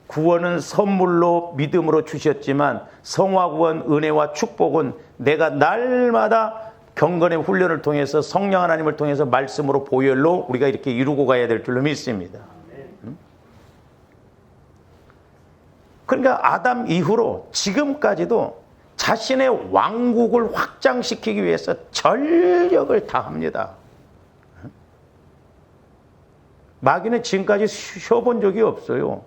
구원은 선물로 믿음으로 주셨지만 성화 구원 은혜와 축복은 내가 날마다 경건의 훈련을 통해서 성령 하나님을 통해서 말씀으로 보혈로 우리가 이렇게 이루고 가야 될 줄로 믿습니다. 그러니까 아담 이후로 지금까지도 자신의 왕국을 확장시키기 위해서 전력을 다합니다. 마귀는 지금까지 쉬어본 적이 없어요.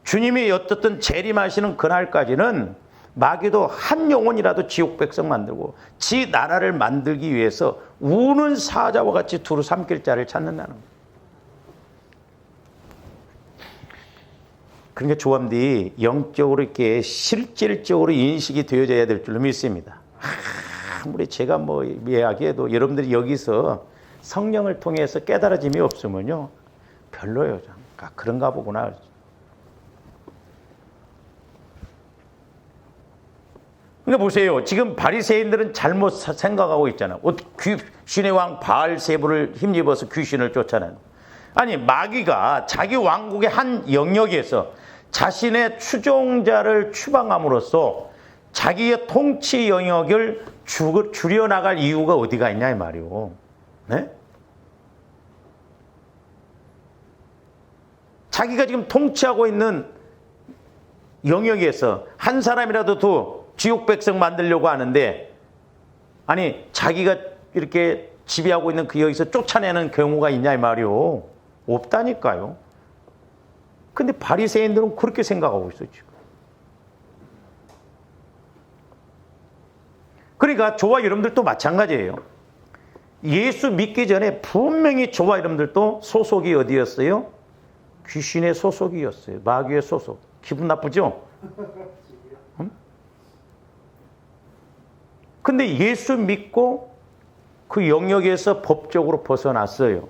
주님이 어떻든 재림하시는 그날까지는 마귀도 한 영혼이라도 지옥 백성 만들고 지 나라를 만들기 위해서 우는 사자와 같이 두루 삼킬 자를 찾는다는 거예요. 그러니까 조함들이 영적으로 이렇게 실질적으로 인식이 되어져야 될 줄로 믿습니다. 아무리 제가 이야기해도 여러분들이 여기서 성령을 통해서 깨달아짐이 없으면요 별로예요. 그런가 보구나. 그러니까 보세요. 지금 바리새인들은 잘못 생각하고 있잖아요. 귀신의 왕 바알세불을 힘입어서 귀신을 쫓아내는. 아니 마귀가 자기 왕국의 한 영역에서 자신의 추종자를 추방함으로써 자기의 통치 영역을 줄여나갈 이유가 어디가 있냐 이 말이오. 네? 자기가 지금 통치하고 있는 영역에서 한 사람이라도 더 지옥 백성 만들려고 하는데 아니 자기가 이렇게 지배하고 있는 그 여기서 쫓아내는 경우가 있냐 이 말이오. 없다니까요. 근데 바리새인들은 그렇게 생각하고 있어요 지금. 그러니까 저와 여러분들도 마찬가지예요. 예수 믿기 전에 분명히 저와 여러분들도 소속이 어디였어요? 귀신의 소속이었어요. 마귀의 소속. 기분 나쁘죠? 근데 예수 믿고 그 영역에서 법적으로 벗어났어요.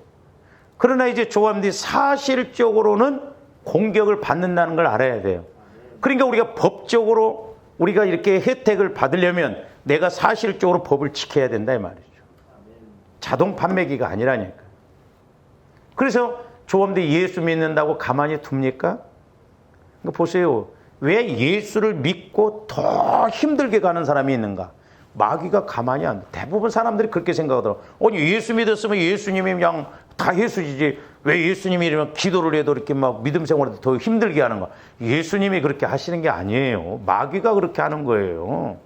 그러나 이제 조함들이 사실적으로는 공격을 받는다는 걸 알아야 돼요. 그러니까 우리가 법적으로 우리가 이렇게 혜택을 받으려면 내가 사실적으로 법을 지켜야 된다 이 말이죠. 자동 판매기가 아니라니까. 그래서 조함들이 예수 믿는다고 가만히 둡니까? 그러니까 보세요. 왜 예수를 믿고 더 힘들게 가는 사람이 있는가? 마귀가 가만히 안 돼. 대부분 사람들이 그렇게 생각하더라고. 아니 예수 믿었으면 예수님이 그냥 다 예수지지. 왜 예수님이 이러면 기도를 해도 이렇게 막 믿음 생활을 더 힘들게 하는 거야. 예수님이 그렇게 하시는 게 아니에요. 마귀가 그렇게 하는 거예요.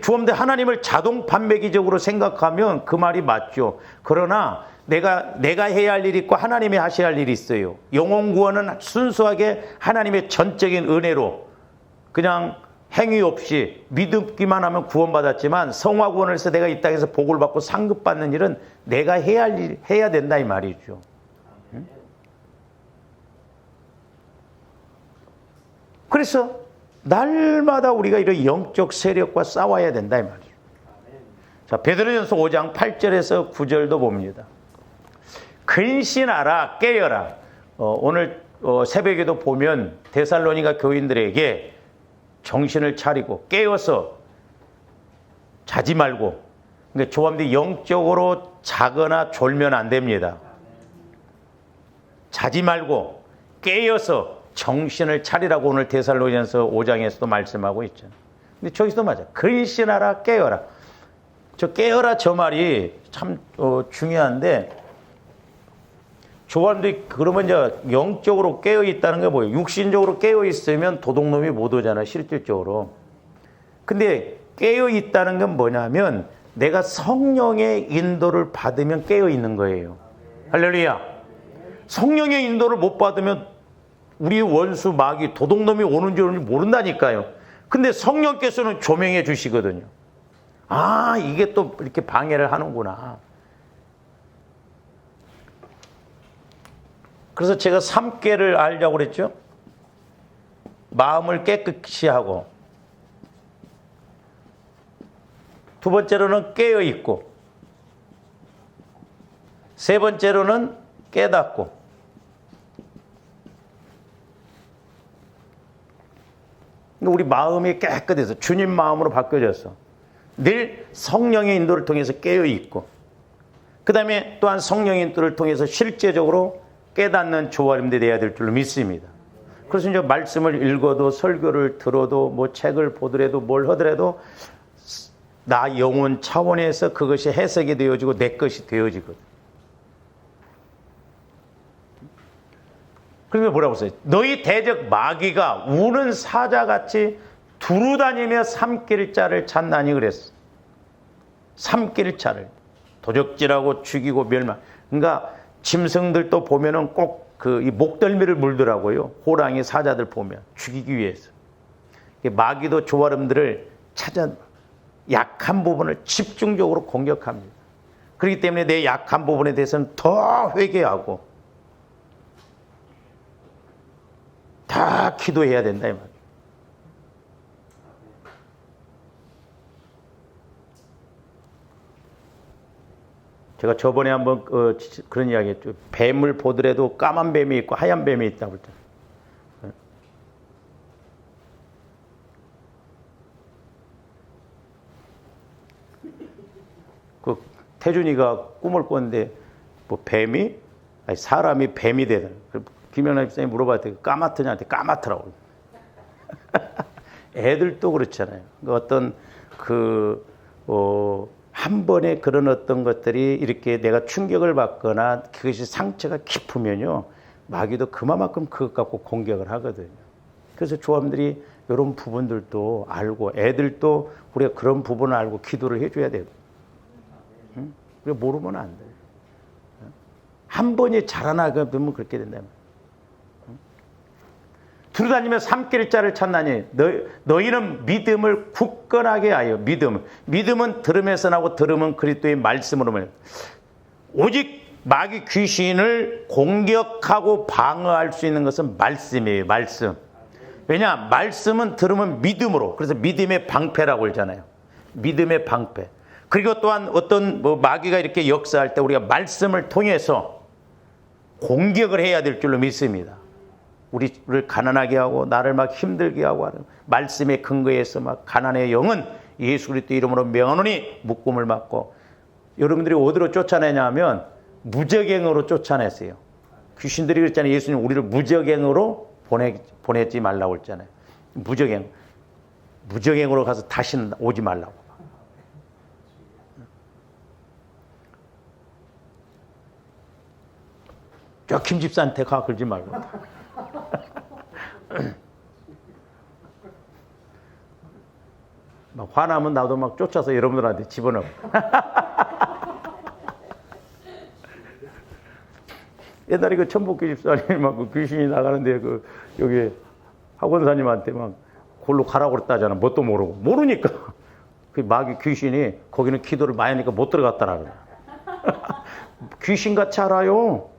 조함대 하나님을 자동 판매기적으로 생각하면 그 말이 맞죠. 그러나 내가 해야 할 일이 있고 하나님이 하셔야 할 일이 있어요. 영혼 구원은 순수하게 하나님의 전적인 은혜로 그냥 행위 없이 믿기만 하면 구원받았지만 성화 구원을 해서 내가 이 땅에서 복을 받고 상급받는 일은 내가 해야 할 일, 해야 된다 이 말이죠. 응? 그래서 날마다 우리가 이런 영적 세력과 싸워야 된다 이 말이죠. 자, 베드로전서 5장 8절에서 9절도 봅니다. 근신하라 깨어라. 오늘 새벽에도 보면 데살로니가 교인들에게 정신을 차리고 깨어서 자지 말고. 그러니까 조합들이 영적으로 자거나 졸면 안 됩니다. 자지 말고 깨어서 정신을 차리라고 오늘 데살로니가서 5장에서도 말씀하고 있죠. 근데 저기서도 맞아. 근신하라, 깨어라. 저 깨어라 저 말이 참 중요한데, 조합들이 그러면 이제 영적으로 깨어 있다는 게 뭐예요? 육신적으로 깨어 있으면 도둑놈이 못 오잖아, 실질적으로. 근데 깨어 있다는 건 뭐냐면 내가 성령의 인도를 받으면 깨어 있는 거예요. 할렐루야. 성령의 인도를 못 받으면 우리 원수 마귀 도둑놈이 오는지 오는지 모른다니까요. 근데 성령께서는 조명해 주시거든요. 아, 이게 또 이렇게 방해를 하는구나. 그래서 제가 3깨를 알자고 그랬죠. 마음을 깨끗이 하고, 두 번째로는 깨어 있고, 세 번째로는 깨닫고, 우리 마음이 깨끗해서 주님 마음으로 바뀌어졌어. 늘 성령의 인도를 통해서 깨어 있고, 그 다음에 또한 성령의 인도를 통해서 실제적으로 깨닫는 조화림들이 돼야 될 줄로 믿습니다. 그래서 이제 말씀을 읽어도 설교를 들어도 뭐 책을 보더라도 뭘 하더라도 나 영혼 차원에서 그것이 해석이 되어지고 내 것이 되어지거든. 그러면 뭐라고 써요? 너희 대적 마귀가 우는 사자같이 두루다니며 3길자를 찾나니 그랬어. 3길자를 도적질하고 죽이고 멸망. 그러니까 짐승들도 보면은 꼭 이 목덜미를 물더라고요. 호랑이 사자들 보면 죽이기 위해서. 마귀도 조화름들을 찾아 약한 부분을 집중적으로 공격합니다. 그렇기 때문에 내 약한 부분에 대해서는 더 회개하고 다 기도해야 된다 이 말이에요. 제가 저번에 한번 그런 이야기 했죠. 뱀을 보더라도 까만 뱀이 있고 하얀 뱀이 있다고 그랬잖아요. 그 태준이가 꿈을 꿨는데 뭐 뱀이 아니 사람이 뱀이 되다. 김연아 집사님이 물어봤더니 까마트냐한테 까마트라고. 애들도 그렇잖아요. 어떤 한 번에 그런 어떤 것들이 이렇게 내가 충격을 받거나 그것이 상처가 깊으면요, 마귀도 그만큼 그것 갖고 공격을 하거든요. 그래서 조합들이 이런 부분들도 알고, 애들도 우리가 그런 부분을 알고 기도를 해줘야 돼요. 응? 우리가 모르면 안 돼요. 한 번이 자라나게 되면 그렇게 된다면. 두루다니며 3길자를 찾나니 너희는 믿음을 굳건하게 하여. 믿음은 들음에서 나고 들음은 그리스도의 말씀으로 말이야. 오직 마귀 귀신을 공격하고 방어할 수 있는 것은 말씀이에요. 말씀. 왜냐? 말씀은 들으면 믿음으로. 그래서 믿음의 방패라고 그러잖아요. 믿음의 방패. 그리고 또한 어떤 마귀가 이렇게 역사할 때 우리가 말씀을 통해서 공격을 해야 될 줄로 믿습니다. 우리를 가난하게 하고 나를 막 힘들게 하고 하는 말씀의 근거에서 막 가난의 영은 예수 그리스도 이름으로 명하노니 묶음을 받고. 여러분들이 어디로 쫓아내냐면 무적행으로 쫓아냈어요. 귀신들이 그랬잖아요. 예수님 우리를 무적행으로 보내지 말라고 했잖아요. 무적행으로 가서 다시는 오지 말라고. 저 김 집사한테 가 그러지 말고. 막 화나면 나도 막 쫓아서 여러분들한테 집어넣어. 옛날에 그 천복기 집사님 막 그 귀신이 나가는데 여기 학원사님한테 막 골로 가라고 그랬다잖아. 뭣도 모르니까 그 마귀 귀신이 거기는 기도를 많이 하니까 못 들어갔다라 그래. 귀신같이 알아요.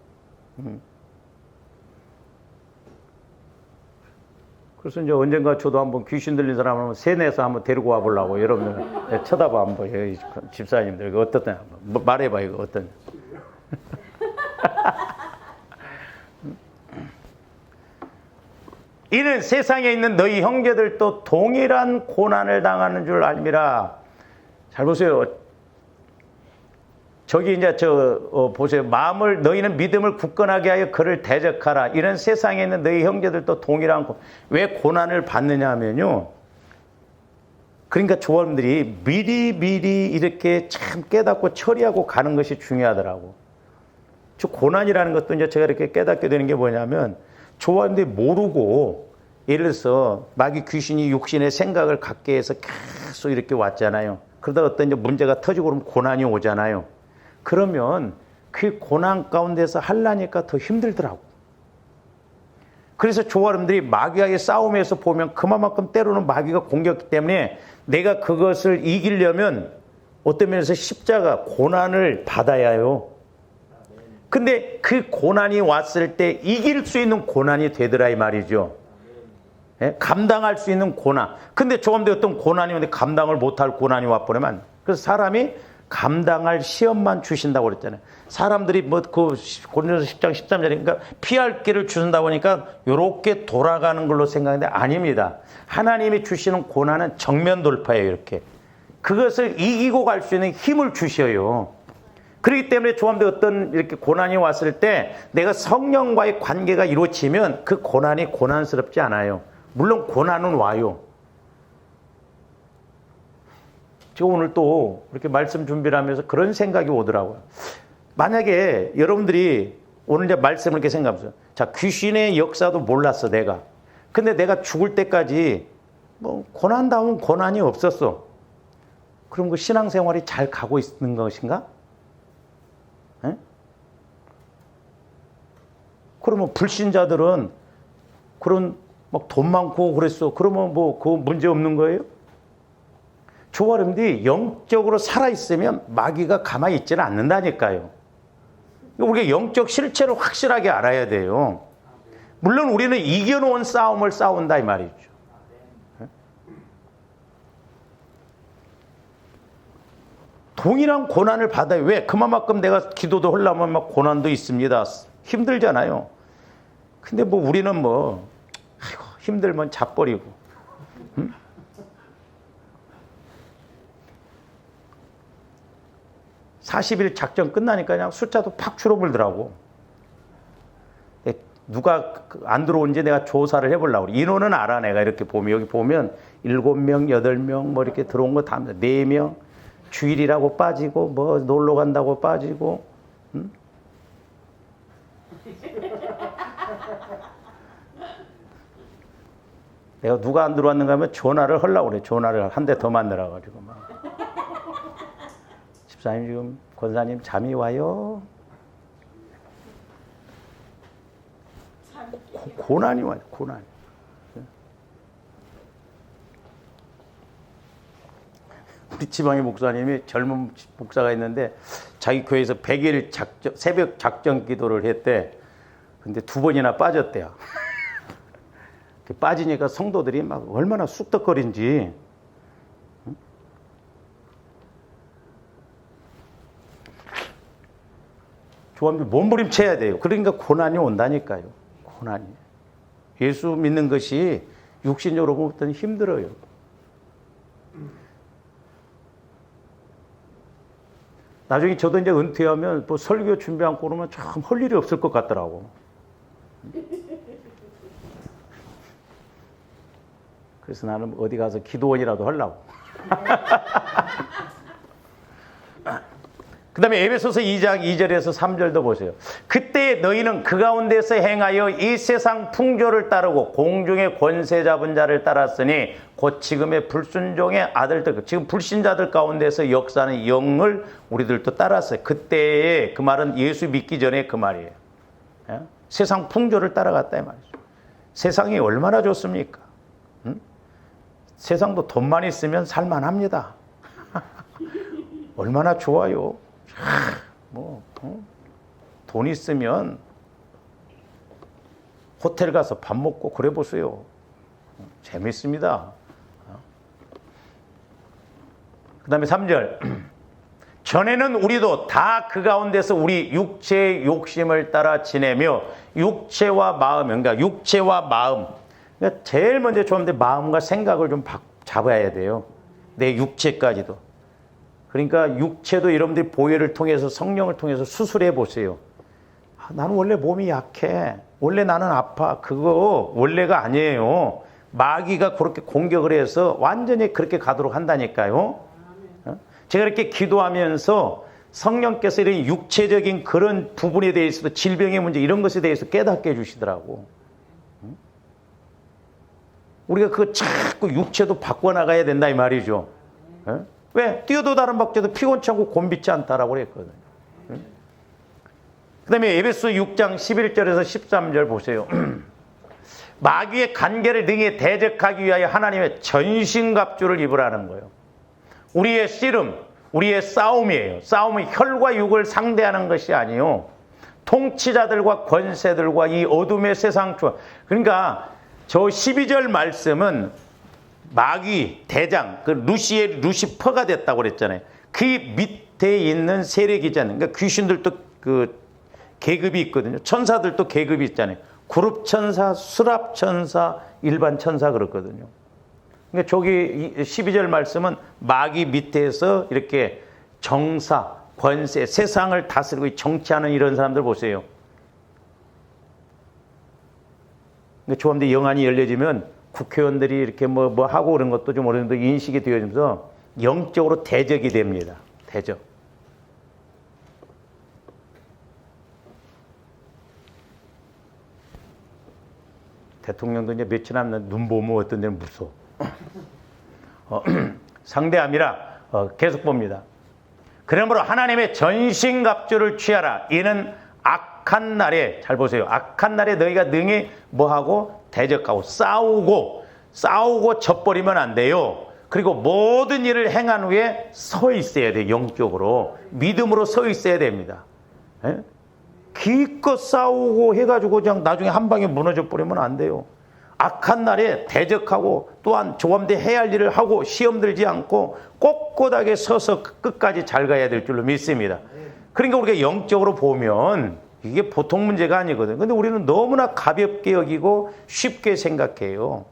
그래서 이제 언젠가 저도 한번 귀신 들린 사람 한번 세뇌해서 한번 데리고 와보려고. 여러분들 쳐다봐 한번. 여기 집사님들 이거 어떻냐 말해봐. 이거 어떠냐. 이는 세상에 있는 너희 형제들도 동일한 고난을 당하는 줄 알미라. 잘 보세요. 저기 이제 보세요. 마음을 너희는 믿음을 굳건하게 하여 그를 대적하라. 이런 세상에 있는 너희 형제들도 동일한 왜 고난을 받느냐 하면요. 그러니까 조원들이 미리 이렇게 참 깨닫고 처리하고 가는 것이 중요하더라고. 저 고난이라는 것도 이제 제가 이렇게 깨닫게 되는 게 뭐냐면 조원들이 모르고 예를 들어서 마귀 귀신이 육신의 생각을 갖게 해서 계속 이렇게 왔잖아요. 그러다가 어떤 이제 문제가 터지고 그러면 고난이 오잖아요. 그러면 그 고난 가운데서 하려니까 더 힘들더라고. 그래서 조화름들이 마귀와의 싸움에서 보면 그만큼 때로는 마귀가 공격했기 때문에 내가 그것을 이기려면 어떤 면에서 십자가 고난을 받아야 해요. 근데 그 고난이 왔을 때 이길 수 있는 고난이 되더라 이 말이죠. 예? 감당할 수 있는 고난. 근데 조금 더 어떤 고난이 오는데 감당을 못할 고난이 와버리면 그래서 사람이 감당할 시험만 주신다고 그랬잖아요. 사람들이 고린도서 10장 13절이니까 피할 길을 주신다고 하니까 이렇게 돌아가는 걸로 생각하는데 아닙니다. 하나님이 주시는 고난은 정면 돌파예요. 이렇게 그것을 이기고 갈 수 있는 힘을 주셔요. 그렇기 때문에 조함도 어떤 이렇게 고난이 왔을 때 내가 성령과의 관계가 이루어지면 그 고난이 고난스럽지 않아요. 물론 고난은 와요. 제가 오늘 또 이렇게 말씀 준비를 하면서 그런 생각이 오더라고요. 만약에 여러분들이 오늘 이제 말씀을 이렇게 생각하면서 자, 귀신의 역사도 몰랐어, 내가. 근데 내가 죽을 때까지 고난다운 고난이 없었어. 그럼 그 신앙생활이 잘 가고 있는 것인가? 에? 그러면 불신자들은 그런 막 돈 많고 그랬어. 그러면 그 문제 없는 거예요? 조화름들이 영적으로 살아있으면 마귀가 가만히 있지는 않는다니까요. 우리가 영적 실체를 확실하게 알아야 돼요. 물론 우리는 이겨놓은 싸움을 싸운다 이 말이죠. 동일한 고난을 받아요. 왜? 그만큼 내가 기도도 하려면 막 고난도 있습니다. 힘들잖아요. 근데 우리는 아이고, 힘들면 자버리고. 응? 40일 작전 끝나니까 그냥 숫자도 팍 줄어들더라고. 누가 안 들어온지 내가 조사를 해보려고. 인원은 알아, 내가 이렇게 보면. 여기 보면 7명, 8명 이렇게 들어온 거 다 4명. 주일이라고 빠지고, 놀러 간다고 빠지고. 응? 내가 누가 안 들어왔는가 하면 전화를 하려고 그래. 전화를 한 대 더 만들어가지고 막. 집사님 지금 권사님 잠이 와요? 고난이 와요. 고난. 우리 지방의 목사님이 젊은 목사가 있는데 자기 교회에서 100일 새벽 작전 기도를 했대. 근데 2번이나 빠졌대요. 빠지니까 성도들이 막 얼마나 쑥덕거린지. 조합이 몸부림쳐야 돼요. 그러니까 고난이 온다니까요. 고난이. 예수 믿는 것이 육신적으로 보면 힘들어요. 나중에 저도 이제 은퇴하면 설교 준비하고 그러면 참 할 일이 없을 것 같더라고. 그래서 나는 어디 가서 기도원이라도 하려고. 그 다음에 에베소서 2장 2절에서 3절도 보세요. 그때 너희는 그 가운데서 행하여 이 세상 풍조를 따르고 공중의 권세 잡은 자를 따랐으니 곧 지금의 불순종의 아들들, 지금 불신자들 가운데서 역사하는 영을 우리들도 따랐어요. 그때의 그 말은 예수 믿기 전에 그 말이에요. 예? 세상 풍조를 따라갔다 이 말이죠. 세상이 얼마나 좋습니까? 응? 세상도 돈만 있으면 살만합니다. 얼마나 좋아요. 돈 있으면 호텔 가서 밥 먹고 그래 보세요. 재밌습니다. 그 다음에 3절. 전에는 우리도 다 그 가운데서 우리 육체의 욕심을 따라 지내며 육체와 마음, 그러니까 육체와 마음. 그러니까 제일 먼저 좋은데 마음과 생각을 좀 잡아야 돼요. 내 육체까지도. 그러니까 육체도 여러분들이 보혈을 통해서 성령을 통해서 수술해 보세요. 나는 원래 몸이 약해. 원래 나는 아파. 그거 원래가 아니에요. 마귀가 그렇게 공격을 해서 완전히 그렇게 가도록 한다니까요. 제가 이렇게 기도하면서 성령께서 이런 육체적인 그런 부분에 대해서도 질병의 문제 이런 것에 대해서 깨닫게 해주시더라고. 우리가 그거 자꾸 육체도 바꿔나가야 된다 이 말이죠. 왜? 뛰어도 다른 박자도 피곤치 않고 곤비치 않다라고 그랬거든요. 그 다음에 에베소 6장 11절에서 13절 보세요. 마귀의 간계를 능히 대적하기 위하여 하나님의 전신갑주를 입으라는 거예요. 우리의 씨름, 우리의 싸움이에요. 싸움은 혈과 육을 상대하는 것이 아니요. 통치자들과 권세들과 이 어둠의 세상 주. 그러니까 저 12절 말씀은 마귀, 대장, 그 루시퍼가 됐다고 그랬잖아요. 그 밑에 있는 세력이잖아요. 그러니까 귀신들도 그 계급이 있거든요. 천사들도 계급이 있잖아요. 그룹 천사, 수랍 천사, 일반 천사 그렇거든요. 그러니까 저기 12절 말씀은 마귀 밑에서 이렇게 정사, 권세, 세상을 다스리고 정치하는 이런 사람들 보세요. 그러니까 조금더 영안이 열려지면 국회의원들이 이렇게 뭐 하고 그런 것도 좀 어느 정도 인식이 되어지면서 영적으로 대적이 됩니다. 대적. 대통령도 이제 며칠 안 눈 보면 어떤 데는 무서워. 상대함이라 계속 봅니다. 그러므로 하나님의 전신갑주를 취하라. 이는 악한 날에, 잘 보세요. 악한 날에 너희가 능히 뭐하고 대적하고 싸우고 져버리면 안 돼요. 그리고 모든 일을 행한 후에 서 있어야 돼요. 영적으로. 믿음으로 서 있어야 됩니다. 에? 기껏 싸우고 해가지고 그냥 나중에 한 방에 무너져 버리면 안 돼요. 악한 날에 대적하고 또한 조감대 해야 할 일을 하고 시험 들지 않고 꼿꼿하게 서서 끝까지 잘 가야 될 줄로 믿습니다. 그러니까 우리가 영적으로 보면 이게 보통 문제가 아니거든요. 근데 우리는 너무나 가볍게 여기고 쉽게 생각해요.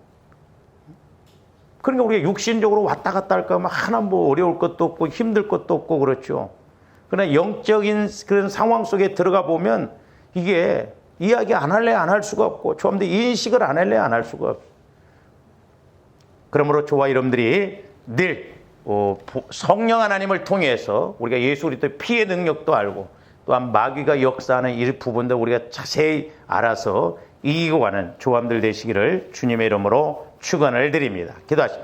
그러니까 우리가 육신적으로 왔다 갔다 할까 하면 하나 뭐 어려울 것도 없고 힘들 것도 없고 그렇죠. 그러나 영적인 그런 상황 속에 들어가 보면 이게 이야기 안 할래 안 할 수가 없고 좀 더 인식을 안 할래 안 할 수가 없어요. 그러므로 저와 여러분들이 늘 성령 하나님을 통해서 우리가 예수 그리스도의 피의 능력도 알고 또한 마귀가 역사하는 이 부분도 우리가 자세히 알아서 이기고 가는 조함들 되시기를 주님의 이름으로 축원을 드립니다. 기도하시죠.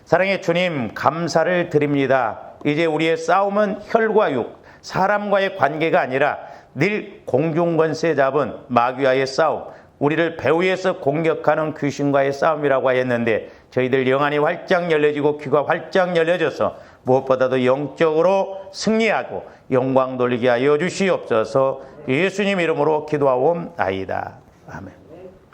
사랑의 주님 감사를 드립니다. 이제 우리의 싸움은 혈과 육, 사람과의 관계가 아니라 늘 공중권세 잡은 마귀와의 싸움, 우리를 배후에서 공격하는 귀신과의 싸움이라고 하였는데 저희들 영안이 활짝 열려지고 귀가 활짝 열려져서 무엇보다도 영적으로 승리하고 영광 돌리게 하여 주시옵소서. 예수님 이름으로 기도하옵나이다. 아멘.